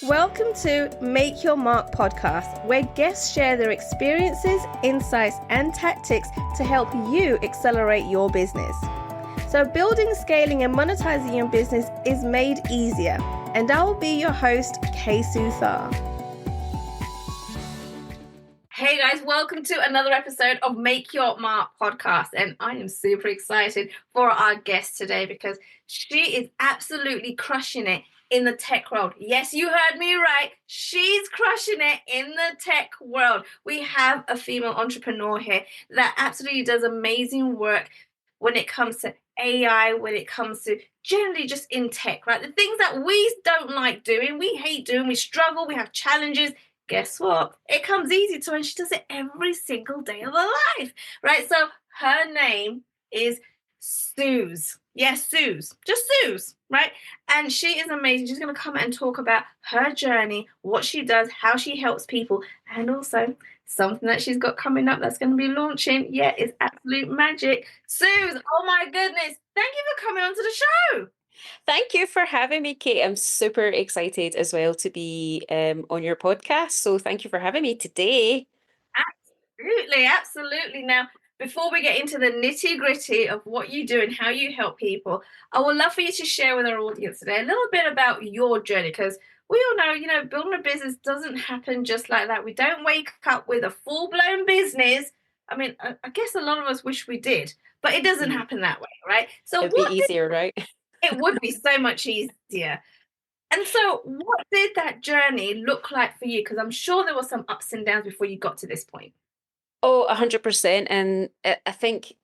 Welcome to Make Your Mark podcast, where guests share their experiences, insights, and tactics to help you accelerate your business. So building, scaling, and monetizing your business is made easier. And I will be your host, Suthar. Hey guys, welcome to another episode of Make Your Mark podcast. And I am super excited for our guest today because she is absolutely crushing it in the tech world. Yes, you heard me right. She's crushing it in the tech world. We have a female entrepreneur here that absolutely does amazing work when it comes to AI, when it comes to generally just in tech, right? The things that we don't like doing, we hate doing, we struggle, we have challenges. Guess what? It comes easy to her and she does it every single day of her life, right? So her name is Sooz. Yes, Sooz. Just Sooz, right? And she is amazing. She's going to come and talk about her journey, what she does, how she helps people, and also something that she's got coming up that's going to be launching. Yeah, it's absolute magic. Sooz, oh my goodness. Thank you for coming onto the show. Thank you for having me, Kate. I'm super excited as well to be on your podcast. So thank you for having me today. Absolutely, absolutely. Now, before we get into the nitty-gritty of what you do and how you help people, I would love for you to share with our audience today a little bit about your journey, because we all know, building a business doesn't happen just like that. We don't wake up with a full-blown business. I mean, I guess a lot of us wish we did, but it doesn't happen that way, right? So It'd be easier, right? it would be so much easier. And so what did that journey look like for you? Because I'm sure there were some ups and downs before you got to this point. Oh, 100%. And I think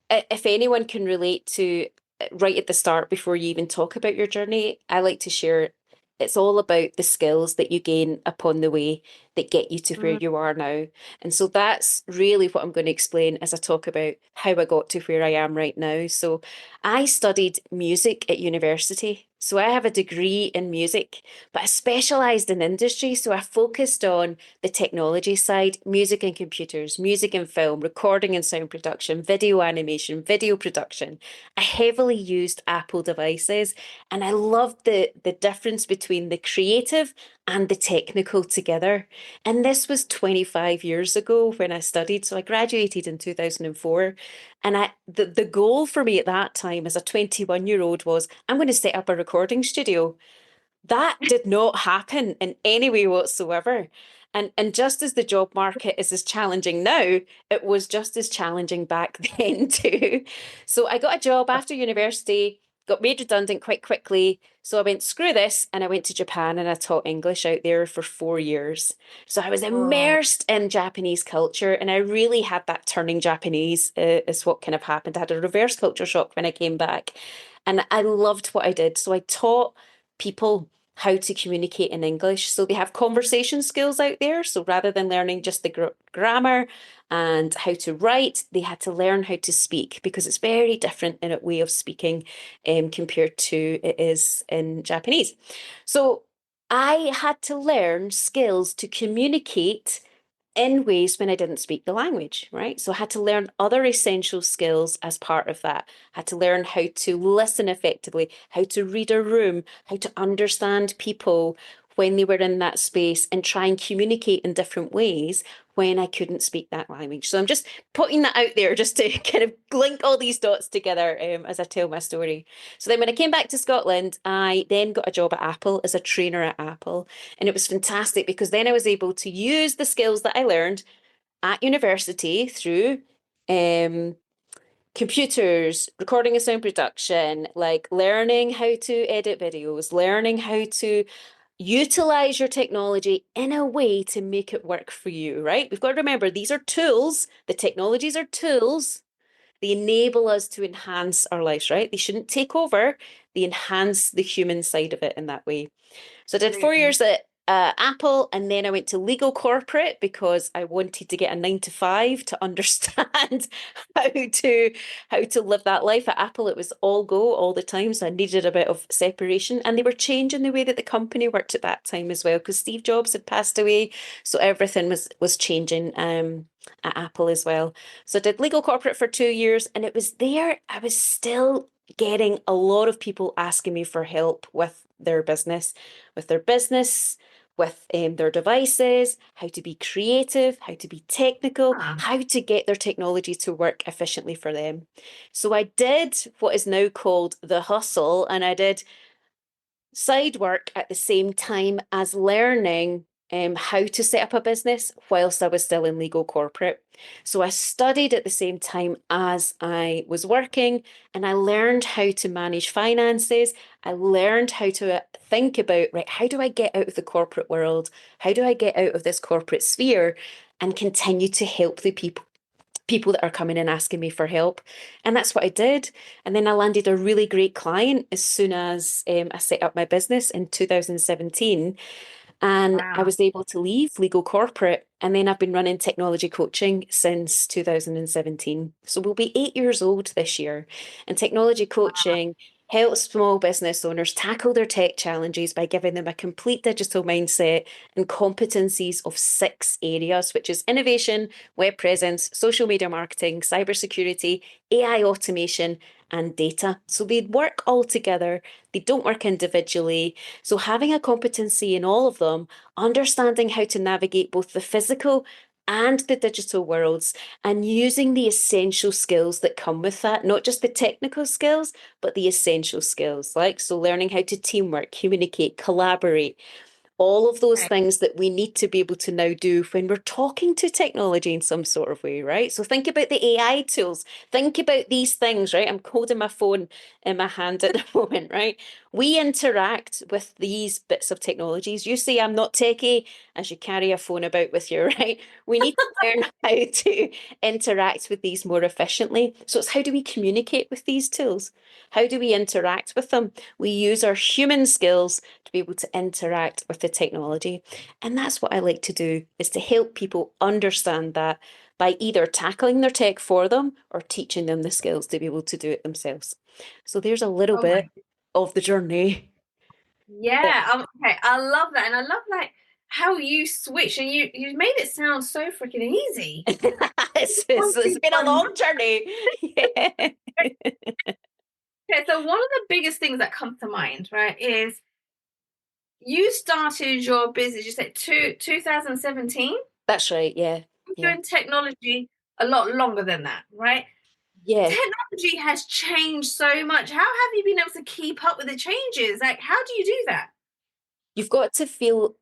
if anyone can relate to right at the start before you even talk about your journey, I like to share it's all about the skills that you gain upon the way that get you to where you are now. And so that's really what I'm going to explain as I talk about how I got to where I am right now. So I studied music at university. So I have a degree in music, but I specialized in industry. So I focused on the technology side, music and computers, music and film, recording and sound production, video animation, video production. I heavily used Apple devices, and I loved the difference between the creative and the technical together. And this was 25 years ago when I studied. So I graduated in 2004. And the goal for me at that time as a 21-year-old was I'm going to set up a recording studio. That did not happen in any way whatsoever. And just as the job market is as challenging now, it was just as challenging back then too. So I got a job after university, got made redundant quite quickly. So I went, screw this, and I went to Japan and I taught English out there for 4 years. So I was immersed in Japanese culture, and I really had that turning Japanese is what kind of happened. I had a reverse culture shock when I came back, and I loved what I did. So I taught people how to communicate in English. So they have conversation skills out there. So rather than learning just the grammar and how to write, they had to learn how to speak because it's very different in a way of speaking compared to it is in Japanese. So I had to learn skills to communicate in ways when I didn't speak the language, right? So I had to learn other essential skills as part of that. I had to learn how to listen effectively, how to read a room, how to understand people when they were in that space and try and communicate in different ways when I couldn't speak that language. So I'm just putting that out there just to kind of link all these dots together as I tell my story. So then when I came back to Scotland, I then got a job at Apple as a trainer at Apple. And it was fantastic because then I was able to use the skills that I learned at university through computers, recording and sound production, like learning how to edit videos, learning how to utilize your technology in a way to make it work for you, right? We've got to remember these are tools. The technologies are tools. They enable us to enhance our lives, right? They shouldn't take over. They enhance the human side of it in that way. So I did 4 years at Apple, and then I went to legal corporate because I wanted to get a 9 to 5 to understand how to live that life. At Apple, it was all go all the time, so I needed a bit of separation. And they were changing the way that the company worked at that time as well, because Steve Jobs had passed away, so everything was changing. At Apple as well. So I did legal corporate for 2 years, and it was there I was still getting a lot of people asking me for help with their business, with their devices, how to be creative, how to be technical, Ah, how to get their technology to work efficiently for them. So I did what is now called the hustle, and I did side work at the same time as learning how to set up a business whilst I was still in legal corporate. So I studied at the same time as I was working, and I learned how to manage finances. I learned how to think about, right, how do I get out of the corporate world? How do I get out of this corporate sphere and continue to help the people that are coming and asking me for help. And that's what I did. And then I landed a really great client as soon as I set up my business in 2017. And I wow. was able to leave legal corporate. And then I've been running technology coaching since 2017. So we'll be 8 years old this year. And technology Wow. coaching helps small business owners tackle their tech challenges by giving them a complete digital mindset and competencies of 6 areas, which is innovation, web presence, social media marketing, cybersecurity, AI automation, and data. So they work all together. They don't work individually. So, having a competency in all of them, understanding how to navigate both the physical and the digital worlds, and using the essential skills that come with that, not just the technical skills, but the essential skills, like so learning how to teamwork, communicate, collaborate, all of those Okay. things that we need to be able to now do when we're talking to technology in some sort of way, right? So think about the AI tools. Think about these things, right? I'm holding my phone in my hand at the moment, right? We interact with these bits of technologies. You say I'm not techie as you carry a phone about with you, right? We need to learn how to interact with these more efficiently. So it's how do we communicate with these tools? How do we interact with them? We use our human skills to be able to interact with the technology. And that's what I like to do is to help people understand that by either tackling their tech for them or teaching them the skills to be able to do it themselves. So there's a little Oh my. bit of the journey. Yeah. Yeah. Okay. I love that, and I love like how you switch, and you made it sound so freaking easy. It's been a long journey. Yeah. Okay, so one of the biggest things that comes to mind, right, is you started your business. You said 2017. That's right. Yeah. You're Yeah. in technology a lot longer than that, right? Yeah. Technology has changed so much. How have you been able to keep up with the changes? Like, how do you do that? You've got to feel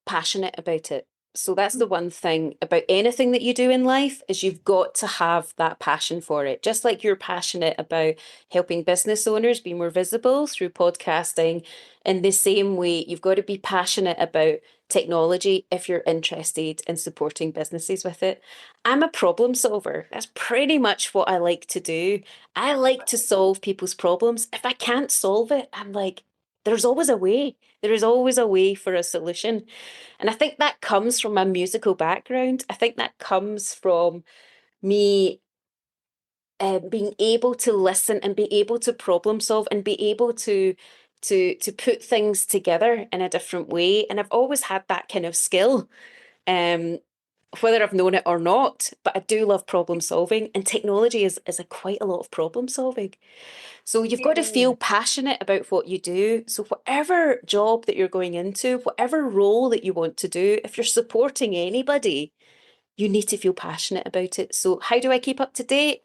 passionate about it. So that's the one thing about anything that you do in life is you've got to have that passion for it. Just like you're passionate about helping business owners be more visible through podcasting, in the same way, you've got to be passionate about technology if you're interested in supporting businesses with it. I'm a problem solver. That's pretty much what I like to do. I like to solve people's problems. If I can't solve it, I'm like, there's always a way. There is always a way for a solution. And I think that comes from my musical background. I think that comes from me being able to listen and be able to problem solve and be able to put things together in a different way. And I've always had that kind of skill, um, whether I've known it or not. But I do love problem solving, and technology is a quite a lot of problem solving. So you've got It to is. feel passionate about what you do. So whatever job that you're going into, whatever role that you want to do, if you're supporting anybody, you need to feel passionate about it. So how do I keep up to date?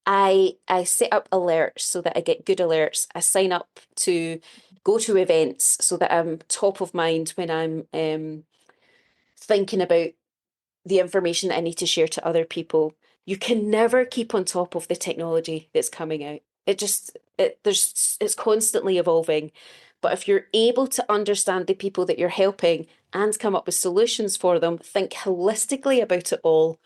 I set up alerts so that I get good alerts. I sign up to go to events so that I'm top of mind when I'm thinking about the information that I need to share to other people. You can never keep on top of the technology that's coming out. It's constantly evolving. But if you're able to understand the people that you're helping and come up with solutions for them, think holistically about it all,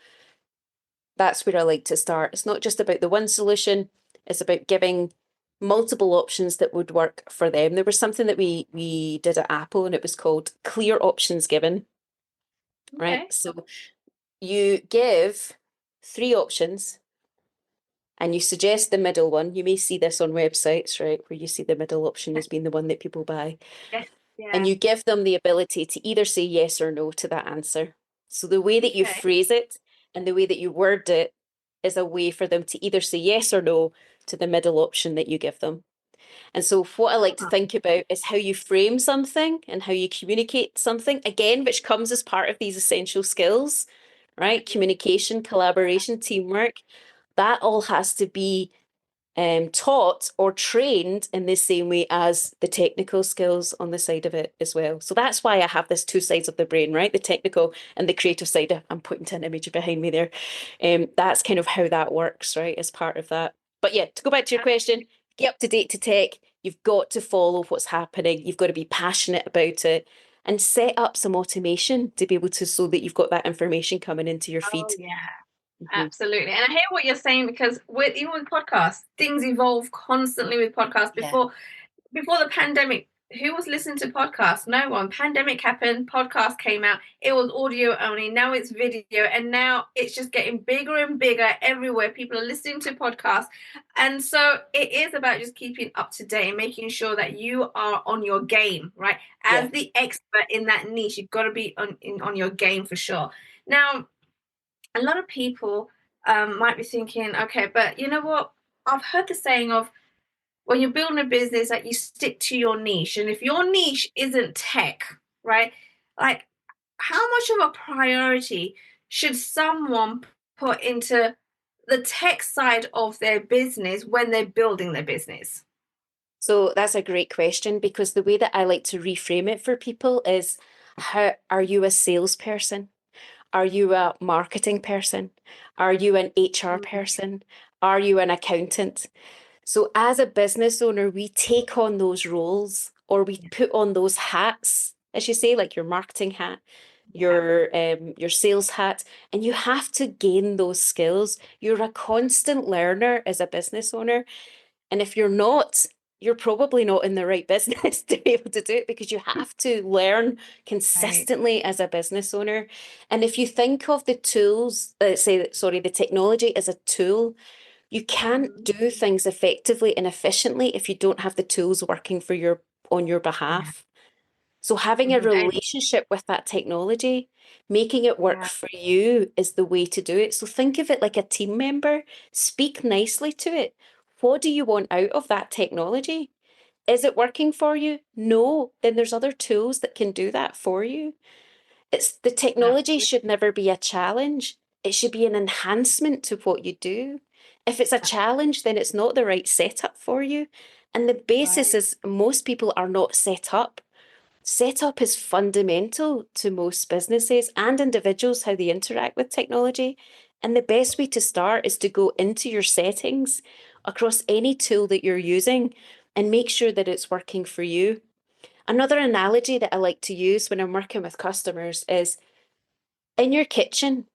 that's where I like to start. It's not just about the one solution, it's about giving multiple options that would work for them. There was something that we did at Apple and it was called clear options given, right? Okay. So you give 3 options and you suggest the middle one. You may see this on websites, right, where you see the middle option as being the one that people buy. Yes. And Yeah. you give them the ability to either say yes or no to that answer. So the way that you Okay. phrase it and the way that you word it is a way for them to either say yes or no. to the middle option that you give them. And so what I like to think about is how you frame something and how you communicate something, again, which comes as part of these essential skills, right? Communication, collaboration, teamwork, that all has to be taught or trained in the same way as the technical skills on the side of it as well. So that's why I have this two sides of the brain, right? The technical and the creative side. I'm pointing to an image behind me there. That's kind of how that works, right? As part of that. But yeah, to go back to your question, get up to date to tech. You've got to follow what's happening. You've got to be passionate about it and set up some automation to be able to, so that you've got that information coming into your feed. Oh yeah. Mhm. Absolutely. And I hear what you're saying because with even with podcasts, things evolve constantly with podcasts. Yeah, Before the pandemic, who was listening to podcasts? No one. Pandemic happened, podcast came out, it was audio only. Now it's video, and now it's just getting bigger and bigger everywhere. People are listening to podcasts. And so it is about just keeping up to date and making sure that you are on your game, right? yeah. As the expert in that niche, you've got to be on your game for sure. Now, a lot of people might be thinking, okay, but you know what? I've heard the saying of when you're building a business that you stick to your niche. And if your niche isn't tech, right? Like, how much of a priority should someone put into the tech side of their business when they're building their business? So that's a great question, because the way that I like to reframe it for people is, how are you a salesperson? Are you a marketing person? Are you an HR person? Are you an accountant? So as a business owner, we take on those roles, or we put on those hats, as you say, like your marketing hat, Yeah, your sales hat, and you have to gain those skills. You're a constant learner as a business owner. And if you're not, you're probably not in the right business to be able to do it, because you have to learn right. consistently as a business owner. And if you think of the tools, the technology as a tool, you can't Mhm. do things effectively and efficiently if you don't have the tools working for on your Yeah. behalf. So having a Mhm. relationship with that technology, making it work Yeah. for you, is the way to do it. So think of it like a team member. Speak nicely to it. What do you want out of that technology? Is it working for you? No, then there's other tools that can do that for you. It's the technology Absolutely. should never be a challenge. It should be an enhancement to what you do. If it's a challenge, then it's not the right setup for you. And the basis Right. is most people are not set up. Setup is fundamental to most businesses and individuals, how they interact with technology. And the best way to start is to go into your settings across any tool that you're using and make sure that it's working for you. Another analogy that I like to use when I'm working with customers is, in your kitchen,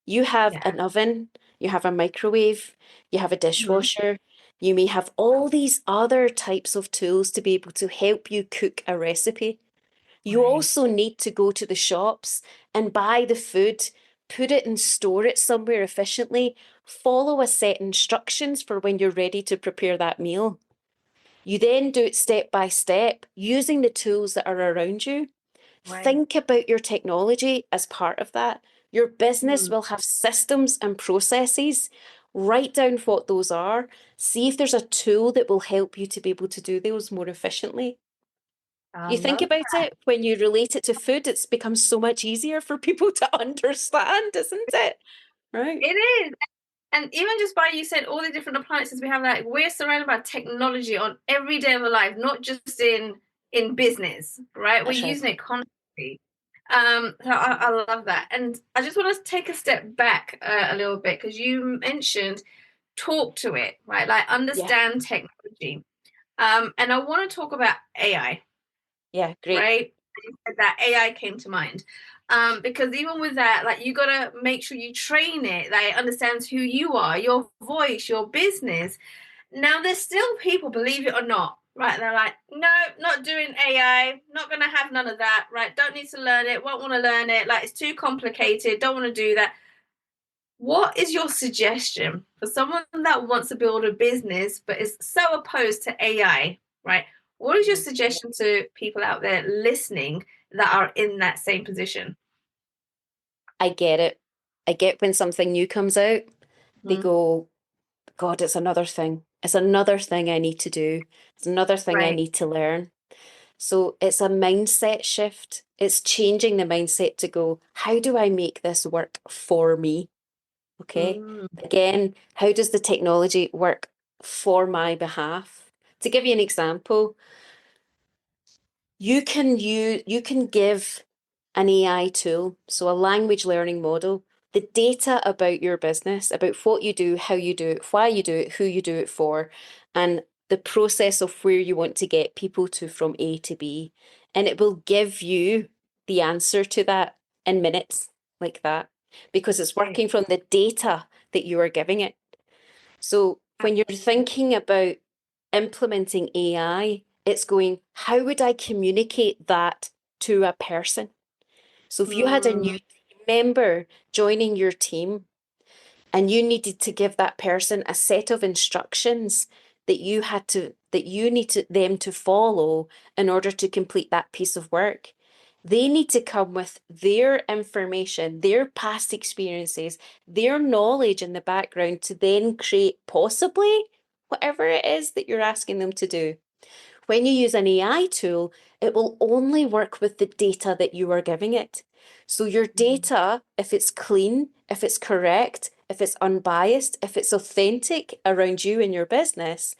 you have Yeah. an oven, you have a microwave, you have a Mhm. dishwasher, you may have all these other types of tools to be able to help you cook a recipe. You Right. also need to go to the shops and buy the food, put it and store it somewhere efficiently, follow a set instructions for when you're ready to prepare that meal. You then do it step by step using the tools that are around you. Right. Think about your technology as part of that. Your business Mm. will have systems and processes. Write down what those are. See if there's a tool that will help you to be able to do those more efficiently. I You think love about that. it, when you relate it to food, it's become so much easier for people to understand, isn't it? Right. It is. And even just by you said all the different appliances we have, like we're surrounded by technology on every day of our life, not just in business, right? We're That's right. using it constantly. So I love that, and I just want to take a step back a little bit because you mentioned talk to it, right? Like Yeah. understand technology. And I want to talk about AI, Yeah. Great. right? You said that AI came to mind. Because even with that, like you gotta make sure you train it, that it understands who you are, your voice, your business. Now there's still people, believe it or not, right? They're like, no, not doing AI, not gonna have none of that, right? Don't need to learn it, won't want to learn it, like it's too complicated, don't want to do that. What is your suggestion for someone that wants to build a business but is so opposed to AI, right? What is your Mhm. suggestion to people out there listening that are in that same position? I get it. I get when something new comes out, they Mhm. go, God, it's another thing. It's another thing I need to do. It's another thing I Right. need to learn. So it's a mindset shift. It's changing the mindset to go, how do I make this work for me? Okay. Mm. Again, how does the technology work for my behalf? To give you an example, you can give an AI tool, so a language learning model, the data about your business, about what you do, how you do it, why you do it, who you do it for, and the process of where you want to get people to from A to B. And it will give you the answer to that in minutes, like that, because it's Right. working from the data that you are giving it. So when you're Absolutely. thinking about implementing AI, it's going, how would I communicate that to a person? So if you had a new Mm. team member joining your team and you needed to give that person a set of instructions that you need them to follow in order to complete that piece of work, they need to come with their information, their past experiences, their knowledge in the background to then create possibly whatever it is that you're asking them to do. When you use an AI tool, it will only work with the data that you are giving it. So your Mm. data, if it's clean, if it's correct, if it's unbiased, if it's authentic around you and your business,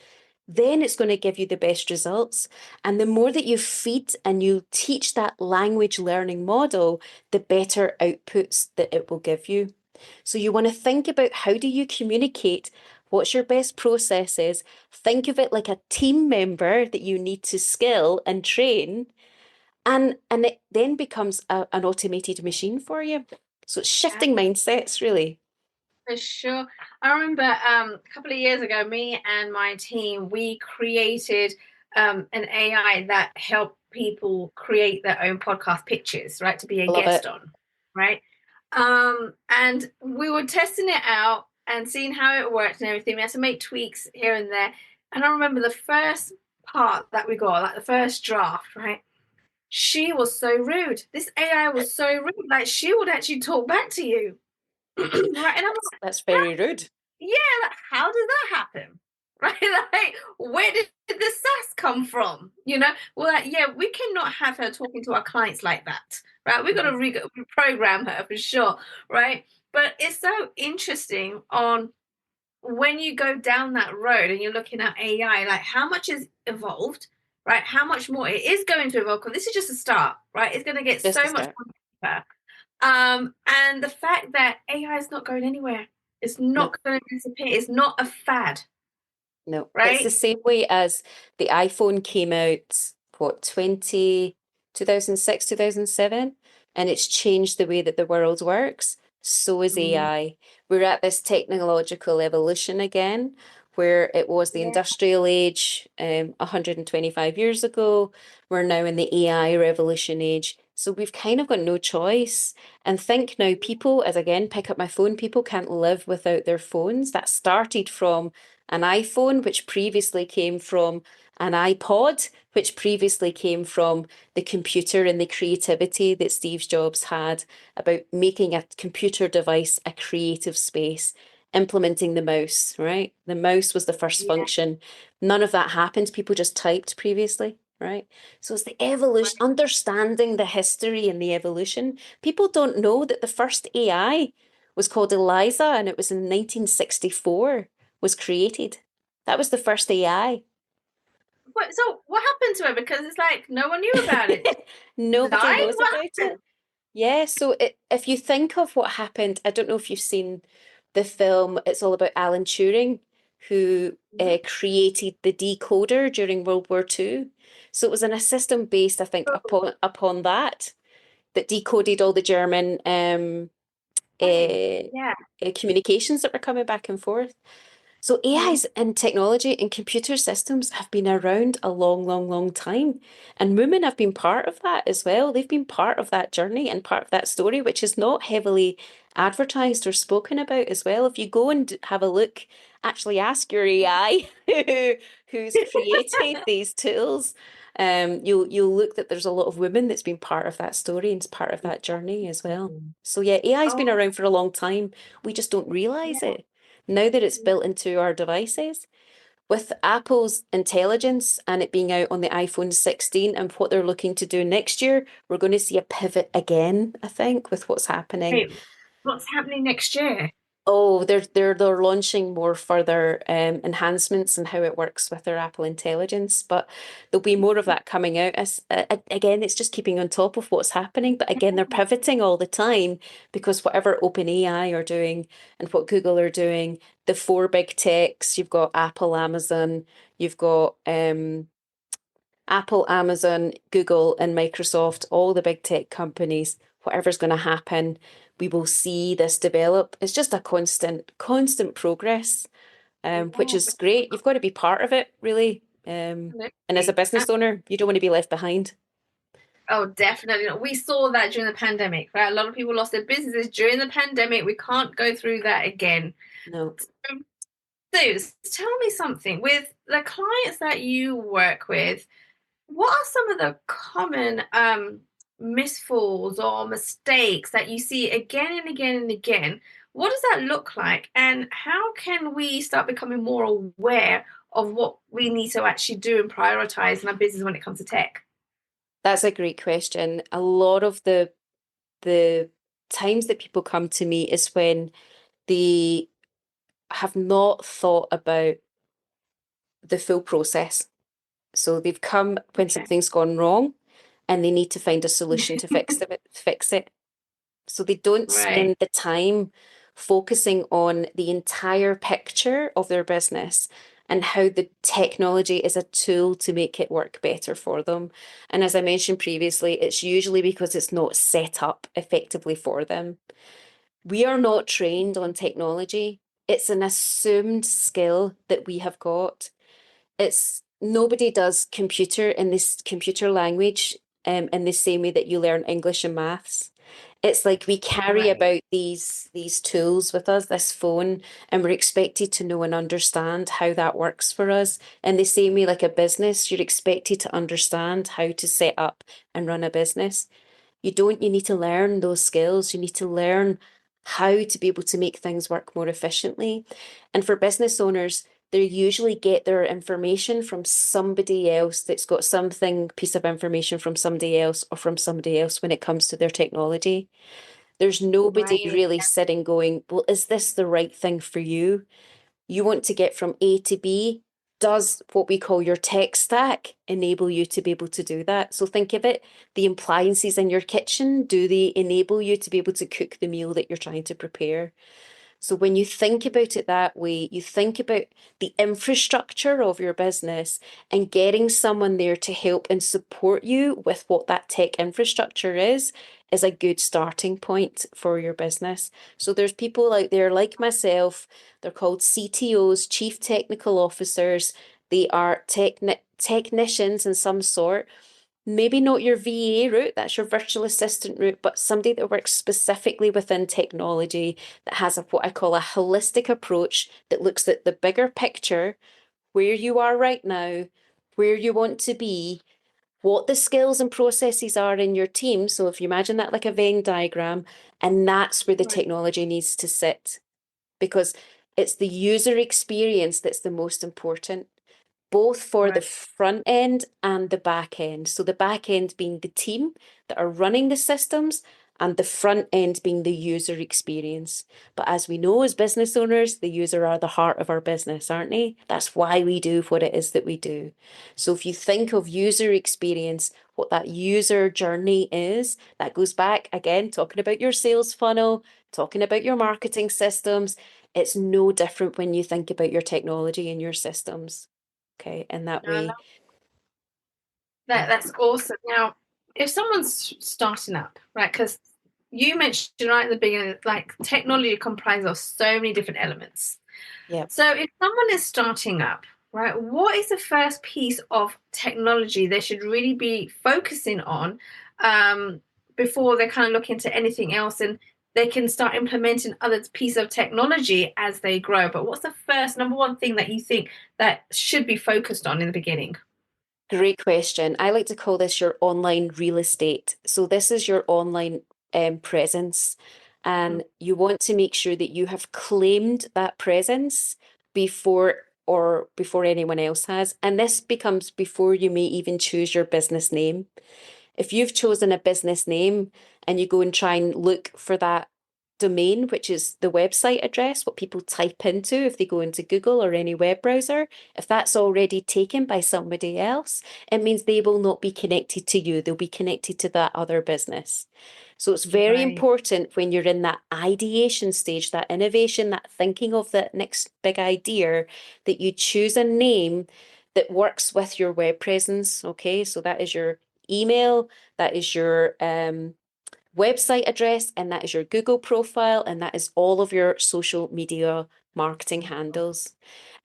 then it's going to give you the best results. And the more that you feed and you teach that language learning model, the better outputs that it will give you. So you want to think about, how do you communicate? What's your best processes? Think of it like a team member that you need to skill and train, and it then becomes an automated machine for you. So it's shifting mindsets, really. For sure. I remember a couple of years ago, me and my team, we created an AI that helped people create their own podcast pitches, right, to be a Love guest it. on, right? And we were testing it out and seeing how it worked and everything. We had to make tweaks here and there. And I remember the first part that we got, like the first draft, right? She was so rude. This AI was so rude. Like she would actually talk back to you. Right. And I'm like, That's very rude. yeah, like, how did that happen? Right? Like, where did the sass come from? Well, like, yeah, we cannot have her talking to our clients like that, right? We've got to Mhm. reprogram her for sure, right? But it's so interesting on when you go down that road and you're looking at AI, like how much is evolved, right? How much more it is going to evolve, because this is just a start, right? It's going to get Just to so much start. more deeper. And the fact that AI is not going anywhere, it's No. not going to disappear. It's not a fad, No, it's the right? same way as the iPhone came out, what, 2006, 2007, and it's changed the way that the world works. So is Mm, AI. We're at this technological evolution again, where it was the yeah, industrial age 125 years ago. We're now in the AI revolution age. So we've kind of got no choice. And think now, people, as again, pick up my phone, people can't live without their phones. That started from an iPhone, which previously came from an iPod, which previously came from the computer and the creativity that Steve Jobs had about making a computer device a creative space, implementing the mouse, right? The mouse was the first yeah, function. None of that happened. People just typed previously, right? So it's the evolution, right. understanding the history and the evolution. People don't know that the first AI was called Eliza and it was in 1964 was created. That was the first AI. So what happened to her? Because it's like no one knew about it. She Nobody died. knows What about it. happened? Yeah, so if you think of what happened, I don't know if you've seen the film, it's all about Alan Turing, who Mhm. created the decoder during World War II. So it was a system based, I think, upon that decoded all the German Right. uh, Yeah. communications that were coming back and forth. So Mhm. AIs and technology and computer systems have been around a long, long, long time. And women have been part of that as well. They've been part of that journey and part of that story, which is not heavily advertised or spoken about as well. If you go and have a look, actually ask your AI who's created these tools, you'll look that there's a lot of women that's been part of that story and part of that journey as well. So yeah, AI's been Oh, around for a long time. We just don't realize yeah. it now that it's built into our devices. with Apple's intelligence and it being out on the iPhone 16 and what they're looking to do next year, we're going to see a pivot again, I think, with what's happening. Wait, what's happening next year? Oh, they're launching more further enhancements and how it works with their Apple Intelligence, but there'll be more of that coming out. As again, it's just keeping on top of what's happening. But again, they're pivoting all the time because whatever OpenAI are doing and what Google are doing, the four big techs, you've got Apple, Amazon, you've got Apple, Amazon, Google, and Microsoft, all the big tech companies, whatever's going to happen, we will see this develop. It's just a constant progress, which Oh, is great. You've got to be part of it, really. And as a absolutely. business owner, you don't want to be left behind. Oh, definitely. We saw that during the pandemic, right? A lot of people lost their businesses during the pandemic. We can't go through that again. No. Um, So, tell me something. With the clients that you work with, what are some of the common misfalls or mistakes that you see again and again and again? What does that look like? And how can we start becoming more aware of what we need to actually do and prioritize in our business when it comes to tech? That's a great question. A lot of the times that people come to me is when they have not thought about the full process. So they've come when Okay. something's gone wrong and they need to find a solution to fix it. So they don't Right, spend the time focusing on the entire picture of their business and how the technology is a tool to make it work better for them. And as I mentioned previously, it's usually because it's not set up effectively for them. We are not trained on technology. It's an assumed skill that we have got. It's nobody does computer in this computer language in the same way that you learn English and maths. It's like we carry right, about these tools with us, this phone, and we're expected to know and understand how that works for us. In the same way, like a business, you're expected to understand how to set up and run a business. You need to learn those skills. You need to learn how to be able to make things work more efficiently. And for business owners, they usually get their information from somebody else that's got something, piece of information from somebody else or from somebody else when it comes to their technology. There's nobody right, really sitting going, well, is this the right thing for you? You want to get from A to B. Does what we call your tech stack enable you to be able to do that? So think of it, the appliances in your kitchen, do they enable you to be able to cook the meal that you're trying to prepare? So when you think about it that way, you think about the infrastructure of your business and getting someone there to help and support you with what that tech infrastructure is a good starting point for your business. So there's people out there like myself, they're called CTOs, Chief Technical Officers. They are technicians in some sort, maybe not your VA route, that's your virtual assistant route, but somebody that works specifically within technology that has what I call a holistic approach that looks at the bigger picture, where you are right now, where you want to be, what the skills and processes are in your team. So if you imagine that like a Venn diagram, and that's where the right, technology needs to sit because it's the user experience that's the most important both for the right. front end and the back end. So the back end being the team that are running the systems and the front end being the user experience. But as we know as business owners, the user are the heart of our business, aren't they? That's why we do what it is that we do. So if you think of user experience, what that user journey is, that goes back again, talking about your sales funnel, talking about your marketing systems. It's no different when you think about your technology and your systems. Okay, and that I way, love that. That's awesome. Now, if someone's starting up, right? Because you mentioned right at the beginning, like technology comprises of so many different elements. yeah, So if someone is starting up, right, what is the first piece of technology they should really be focusing on um, before they kind of look into anything else and they can start implementing other pieces of technology as they grow? But what's the first number one thing that you think that should be focused on in the beginning? great question. I like to call this your online real estate. So this is your online presence, Mm, and you want to make sure that you have claimed that presence before or before anyone else has. And this becomes before you may even choose your business name. If you've chosen a business name and you go and try and look for that domain, which is the website address, what people type into if they go into Google or any web browser, if that's already taken by somebody else, it means they will not be connected to you. They'll be connected to that other business. So it's very Right. important when you're in that ideation stage, that innovation, that thinking of the next big idea, that you choose a name that works with your web presence. Okay, so that is your email, that is your website address, and that is your Google profile, and that is all of your social media marketing handles.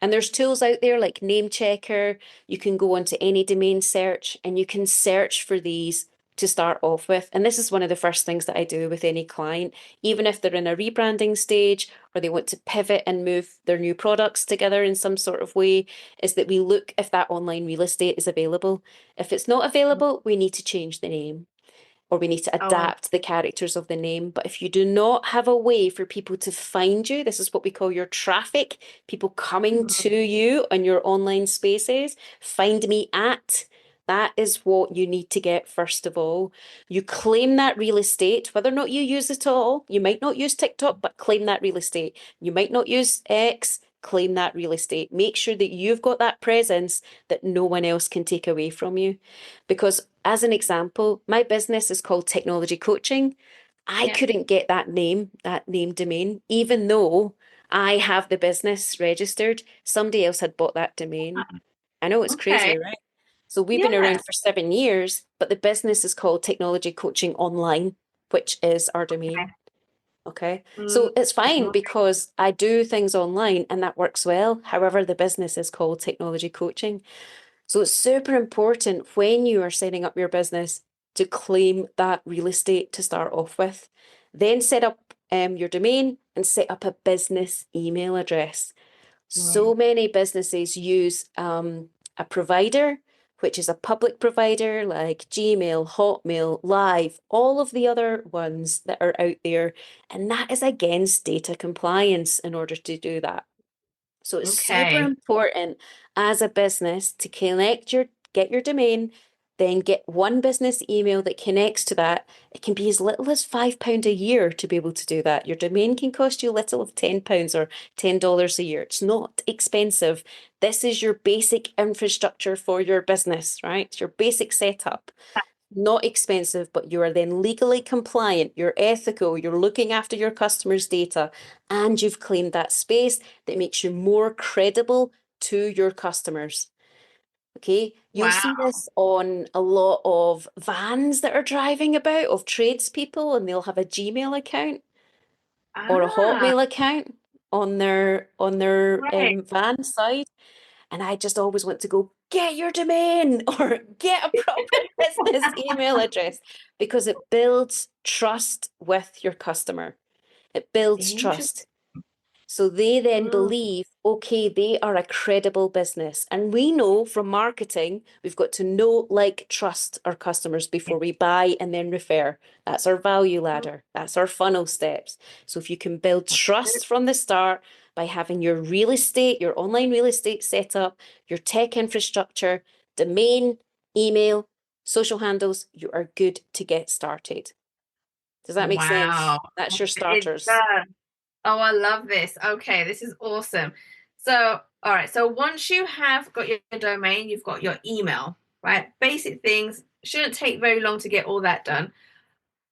And there's tools out there like Name Checker. You can go onto any domain search and you can search for these to start off with. And this is one of the first things that I do with any client, even if they're in a rebranding stage or they want to pivot and move their new products together in some sort of way, is that we look if that online real estate is available. If it's not available, we need to change the name, or we need to Oh, adapt the characters of the name. But if you do not have a way for people to find you, this is what we call your traffic, people coming to you on your online spaces, find me at. That is what you need to get first of all. You claim that real estate, whether or not you use it all. You might not use TikTok, but claim that real estate. You might not use X, claim that real estate. Make sure that you've got that presence that no one else can take away from you. Because, as an example, my business is called Technology Coaching. I yeah. couldn't get that name domain, even though I have the business registered. Somebody else had bought that domain. I know it's Okay. crazy, right? So we've been Yeah. around for 7 years, but the business is called Technology Coaching Online, which is our domain. Okay. Okay. Mm, So it's fine because I do things online and that works well. However, the business is called Technology Coaching. So it's super important when you are setting up your business to claim that real estate to start off with. Then set up your domain and set up a business email address. So right. many businesses use a provider, which is a public provider like Gmail, Hotmail, Live, all of the other ones that are out there. And that is against data compliance in order to do that. So it's super Okay. important as a business to get your domain, then get one business email that connects to that. It can be as little as £5 a year to be able to do that. Your domain can cost you a little of £10 or $10 a year. It's not expensive. This is your basic infrastructure for your business, right? It's your basic setup. Not expensive, but you are then legally compliant, you're ethical, you're looking after your customers' data, and you've claimed that space that makes you more credible to your customers. Okay, you'll see Wow. this on a lot of vans that are driving about of tradespeople, and they'll have a Gmail account or a Ah, Hotmail account on their right. van side. And I just always want to go, get your domain or get a proper business email address because it builds trust with your customer. It builds Interesting. trust. So they then Mm, believe, okay, they are a credible business. And we know from marketing, we've got to know, like, trust our customers yeah. before we buy and then refer. That's our value ladder. That's our funnel steps. So if you can build trust from the start by having your real estate, your online real estate set up, your tech infrastructure, domain, email, social handles, you are good to get started. Does that make sense? Wow. That's your It starters. does. Oh, I love this. Okay, this is awesome. So, all right. So once you have got your domain, you've got your email, right? Basic things shouldn't take very long to get all that done.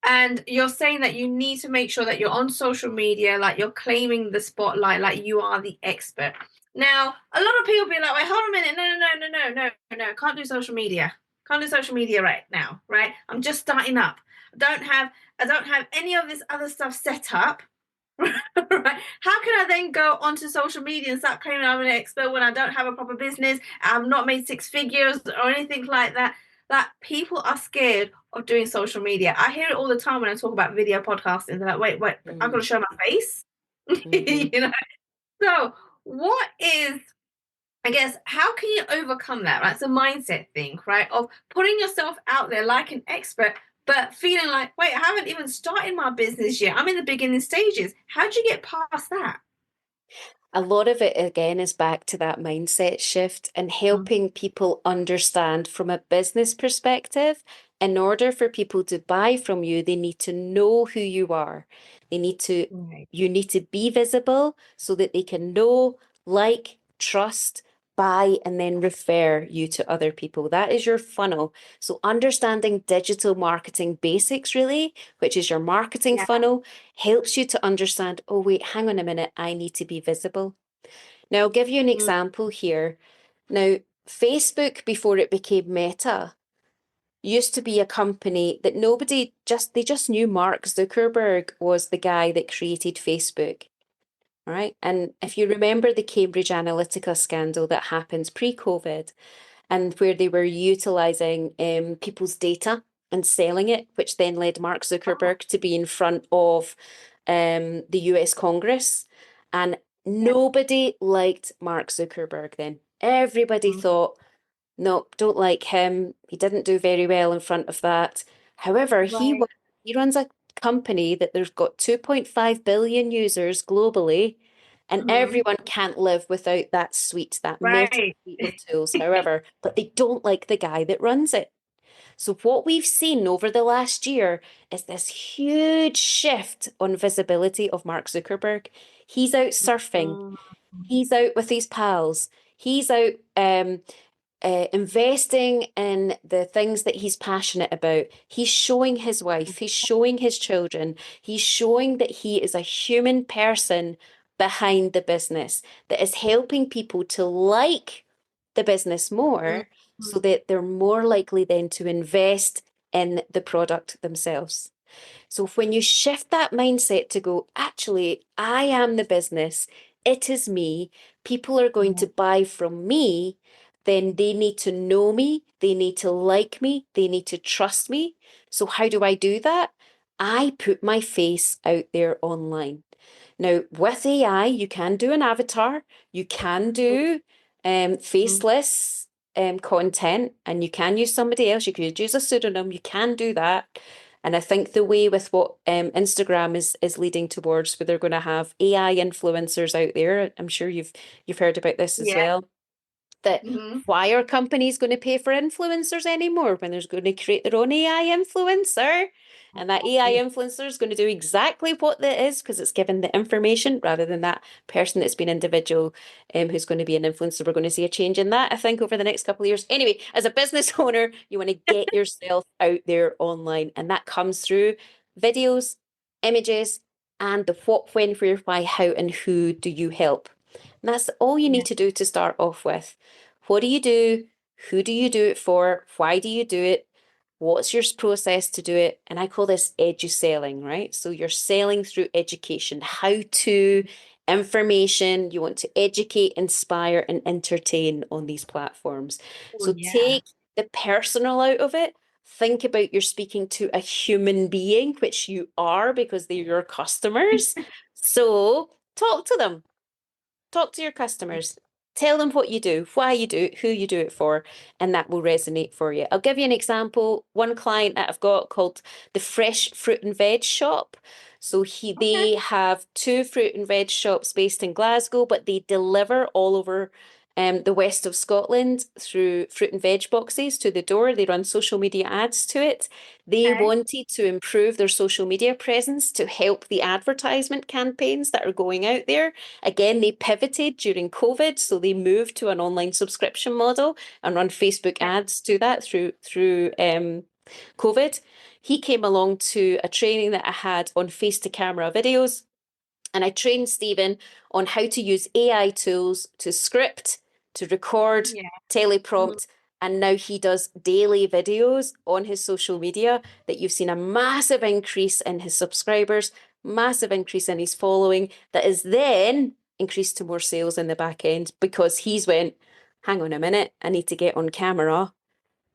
And you're saying that you need to make sure that you're on social media, like you're claiming the spotlight, like you are the expert. Now, a lot of people be like, wait, hold on a minute. No, no, no, no, no, no, no. Can't do social media. Can't do social media right now, right? I'm just starting up. I don't have any of this other stuff set up. Right? How can I then go onto social media and start claiming I'm an expert when I don't have a proper business? I've not made six figures or anything like that. That people are scared of doing social media. I hear it all the time when I talk about video podcasting. They're like, wait, I've got to Mm, show my face. mhm. you know. So, what is I guess how can you overcome that? Right, it's a mindset thing, right? Of putting yourself out there like an expert, but feeling like, wait, I haven't even started my business yet. I'm in the beginning stages. How would you get past that? A lot of it again is back to that mindset shift and Mm. helping people understand from a business perspective. In order for people to buy from you, they need to know who you are. They need to, Right. you need to be visible so that they can know, like, trust, buy, and then refer you to other people. That is your funnel. So understanding digital marketing basics, really, which is your marketing Yeah. funnel, helps you to understand, oh, wait, hang on a minute, I need to be visible. Now, I'll give you an Mm. example here. Now, Facebook, before it became Meta, used to be a company that nobody just, they just knew Mark Zuckerberg was the guy that created Facebook. All right. And if you remember the Cambridge Analytica scandal that happened pre-COVID, and where they were utilizing people's data and selling it, which then led Mark Oh, Zuckerberg to be in front of the US Congress. And yeah. nobody liked Mark Zuckerberg then. Everybody Mm. thought, no, don't like him. He didn't do very well in front of that. However, Right. he runs a company that there's got 2.5 billion users globally, and Hmm. everyone can't live without that suite, that meta Right. suite of tools. However, but they don't like the guy that runs it. So what we've seen over the last year is this huge shift on visibility of Mark Zuckerberg. He's out surfing. Mm. He's out with his pals. He's out investing in the things that he's passionate about. He's showing his wife, he's showing his children, he's showing that he is a human person behind the business that is helping people to like the business Mm. more so that they're more likely then to invest in the product themselves. So when you shift that mindset to go, actually, I am the business, it is me, people are going Yeah. to buy from me, then they need to know me, they need to like me, they need to trust me. So how do I do that? I put my face out there online. Now, with AI, you can do an avatar, you can do Mm. faceless content, and you can use somebody else. You could use a pseudonym, you can do that. And I think the way with what Instagram is leading towards, where they're going to have AI influencers out there, I'm sure you've heard about this as Yeah. well, that Hmm. why are companies going to pay for influencers anymore when there's going to create their own AI influencer? And that AI influencer is going to do exactly what that is because it's given the information rather than that person that's been individual who's going to be an influencer. We're going to see a change in that, I think, over the next couple of years. Anyway, as a business owner, you want to get yourself out there online, and that comes through videos, images, and the what, when, where, why, how, and who do you help. And that's all you Yeah. need to do to start off with. What do you do? Who do you do it for? Why do you do it? What's your process to do it? And I call this edu-selling, right? So you're selling through education, how to, information. You want to educate, inspire, and entertain on these platforms. Oh, So yeah. take the personal out of it. Think about you're speaking to a human being, which you are because they're your customers. So talk to them. Talk to your customers. Tell them what you do, why you do it, who you do it for, and that will resonate for you. I'll give you an example. One client that I've got called the Fresh Fruit and Veg Shop. So Okay. they have two fruit and veg shops based in Glasgow, but they deliver all over the west of Scotland through fruit and veg boxes to the door. They run social media ads to it. They Okay. wanted to improve their social media presence to help the advertisement campaigns that are going out there. Again, they pivoted during COVID, so they moved to an online subscription model and run Facebook Yeah. ads to that through COVID. He came along to a training that I had on face to camera videos, and I trained Stephen on how to use AI tools to script, to record, Yeah. Mhm. teleprompt, and now he does daily videos on his social media that you've seen a massive increase in his subscribers, massive increase in his following, that is then increased to more sales in the back end because he's went, hang on a minute, I need to get on camera.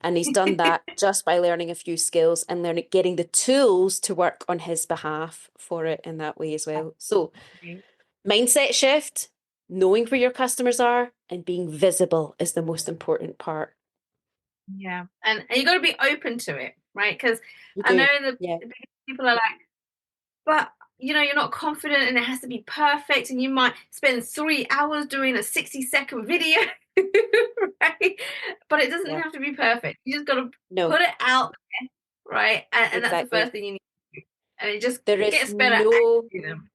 And he's done that just by learning a few skills and learning, getting the tools to work on his behalf for it in that way as well. So, Okay. mindset shift, knowing where your customers are, and being visible is the most important part. Yeah. And you got to be open to it, right? Because You I know do. the Yeah. people are like, but you're not confident and it has to be perfect, and you might spend 3 hours doing a 60-second video, right? But it doesn't Yeah. have to be perfect. You just got to No, put it out, right? And that's the exactly. first thing you need to do. And it just There is gets better as no, you do them.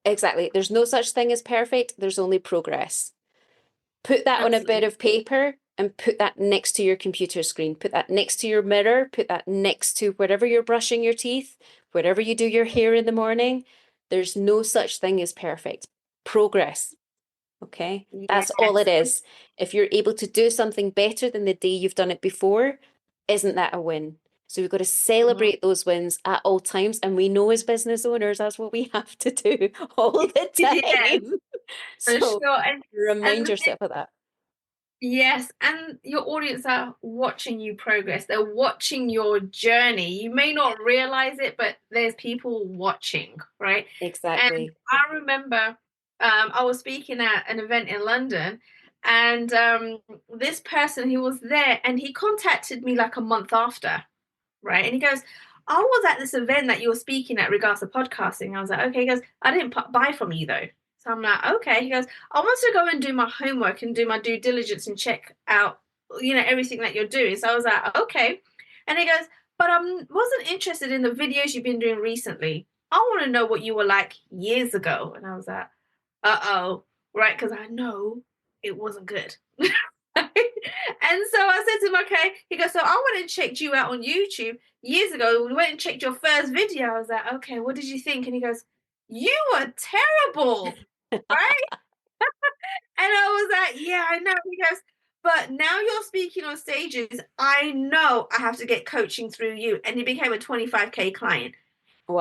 exactly. There's no such thing as perfect. There's only progress. Put that on a bit Absolutely. of paper and put that next to your computer screen. Put that next to your mirror. Put that next to wherever you're brushing your teeth, wherever you do your hair in the morning. There's no such thing as perfect. Progress. Okay. That's all it Yes. is. If you're able to do something better than the day you've done it before, isn't that a win? So we've got to Mhm. celebrate those wins at all times. And we know as business owners, that's what we have to do all the Yes, time. for So sure. And remind the yourself of that. Yes, and your audience are watching you progress. They're watching your journey. You may not realize it, but there's people watching, right? And Exactly. I remember I was speaking at an event in London, and this person, he was there, and he contacted me like a month after, right? And he goes, I was at this event that you were speaking at regards to podcasting. I was like, okay. He goes, I didn't buy from you though. So I'm like, okay. He goes, I want to go and do my homework and do my due diligence and check out, everything that you're doing. So I was like, okay. And he goes, but I wasn't interested in the videos you've been doing recently. I want to know what you were like years ago. And I was like, uh-oh, right? Because I know it wasn't good. And so I said to him, okay. He goes, so I went and checked you out on YouTube years ago. We went and checked your first video. I was like, okay, what did you think? And he goes, you were terrible, right? And I was like, yeah, I know. He goes, but now you're speaking on stages. I know I have to get coaching through you. And he became a 25K client.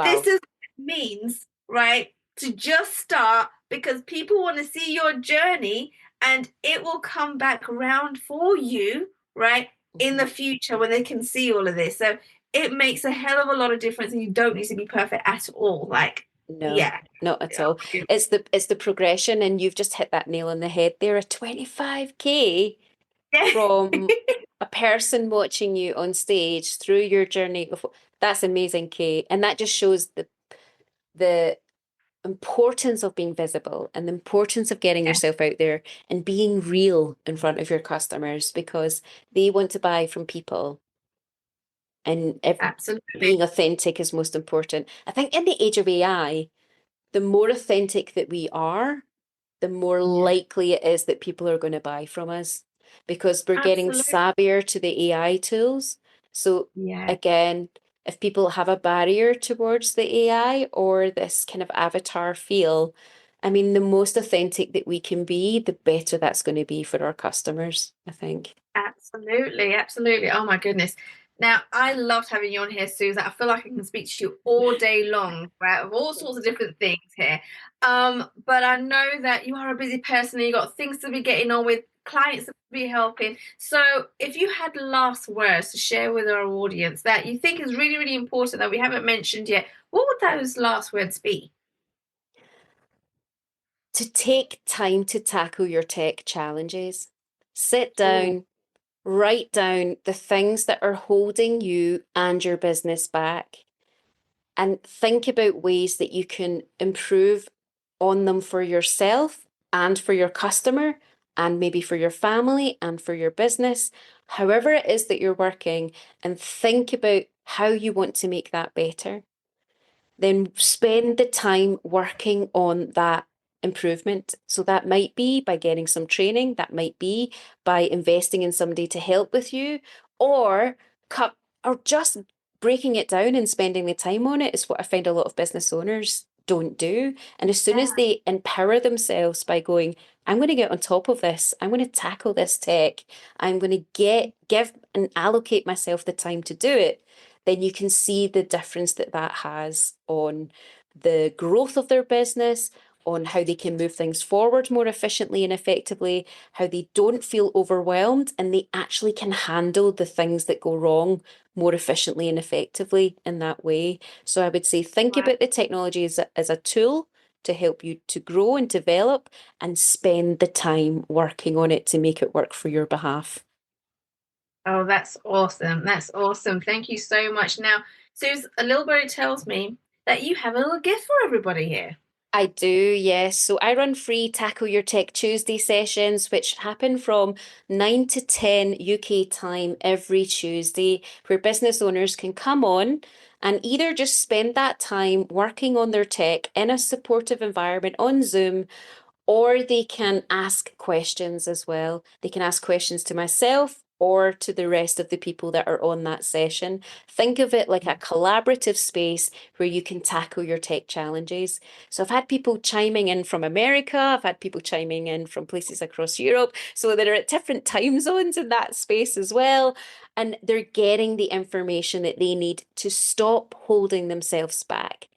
This Wow. is what it means, right? To just start, because people want to see your journey and it will come back around for you, right? In the Mhm. future when they can see all of this. So it makes a hell of a lot of difference, and you don't need to be perfect at all. Like, No, yeah. not at Yeah. all. It's the progression, and you've just hit that nail on the head there. A 25K from a person watching you on stage through your journey before. That's amazing, Kay. And that just shows the importance of being visible and the importance of getting Yeah, yourself out there and being real in front of your customers because they want to buy from people. And if absolutely. being authentic is most important. I think in the age of AI, the more authentic that we are, the more Yeah, likely it is that people are going to buy from us because we're getting absolutely. savvier to the AI tools. So Yeah. again, if people have a barrier towards the AI or this kind of avatar feel, I mean, the most authentic that we can be, the better that's going to be for our customers, I think. Absolutely, absolutely. Oh my goodness. Now, I loved having you on here, Susan. I feel like I can speak to you all day long, right? Of all sorts of different things here. But I know that you are a busy person and you got things to be getting on with, clients to be helping. So if you had last words to share with our audience that you think is really, really important that we haven't mentioned yet, what would those last words be? To take time to tackle your tech challenges, sit Oh, down, write down the things that are holding you and your business back and think about ways that you can improve on them for yourself and for your customer and maybe for your family and for your business, however it is that you're working, and think about how you want to make that better. Then spend the time working on that improvement. So that might be by getting some training, that might be by investing in somebody to help with you, or cut or just breaking it down and spending the time on it is what I find a lot of business owners don't do. And as soon as yeah. they empower themselves by going, I'm going to get on top of this, I'm going to tackle this tech, I'm going to give and allocate myself the time to do it, then you can see the difference that that has on the growth of their business, on how they can move things forward more efficiently and effectively, how they don't feel overwhelmed and they actually can handle the things that go wrong more efficiently and effectively in that way. So I would say think Right. about the technology as a tool to help you to grow and develop and spend the time working on it to make it work for your behalf. Oh, that's awesome. That's awesome. Thank you so much. Now, Suze, a little birdie tells me that you have a little gift for everybody here. I do, yes. So I run free Tackle Your Tech Tuesday sessions, which happen from 9 to 10 UK time every Tuesday, where business owners can come on and either just spend that time working on their tech in a supportive environment on Zoom, or they can ask questions as well. They can ask questions to myself or to the rest of the people that are on that session. Think of it like a collaborative space where you can tackle your tech challenges. So I've had people chiming in from America, I've had people chiming in from places across Europe. So they're at different time zones in that space as well. And they're getting the information that they need to stop holding themselves back.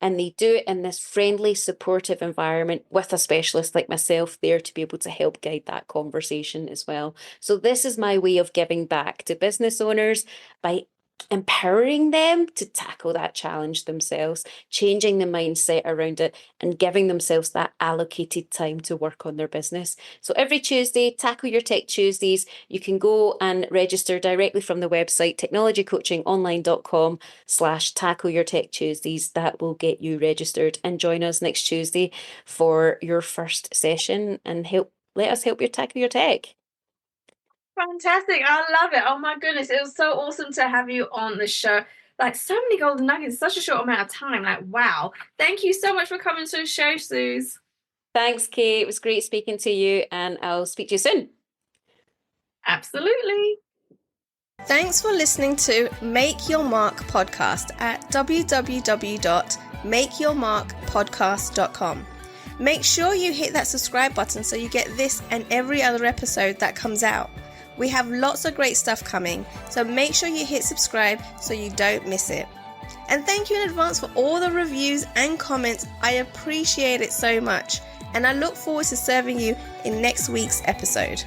And they do it in this friendly, supportive environment with a specialist like myself there to be able to help guide that conversation as well. So, this is my way of giving back to business owners by empowering them to tackle that challenge themselves, changing the mindset around it, and giving themselves that allocated time to work on their business. So every Tuesday, Tackle Your Tech Tuesdays, you can go and register directly from the website technologycoachingonline.com/Tackle Your Tech Tuesdays. That will get you registered, and join us next Tuesday for your first session and let us help you tackle your tech. Fantastic. I love it. Oh my goodness. It was so awesome to have you on the show. Like so many golden nuggets in such a short amount of time. Like, wow. Thank you so much for coming to the show, Sooz. Thanks, Kate. It was great speaking to you, and I'll speak to you soon. Absolutely. Thanks for listening to Make Your Mark podcast at www.makeyourmarkpodcast.com. Make sure you hit that subscribe button so you get this and every other episode that comes out. We have lots of great stuff coming, so make sure you hit subscribe so you don't miss it. And thank you in advance for all the reviews and comments. I appreciate it so much, and I look forward to serving you in next week's episode.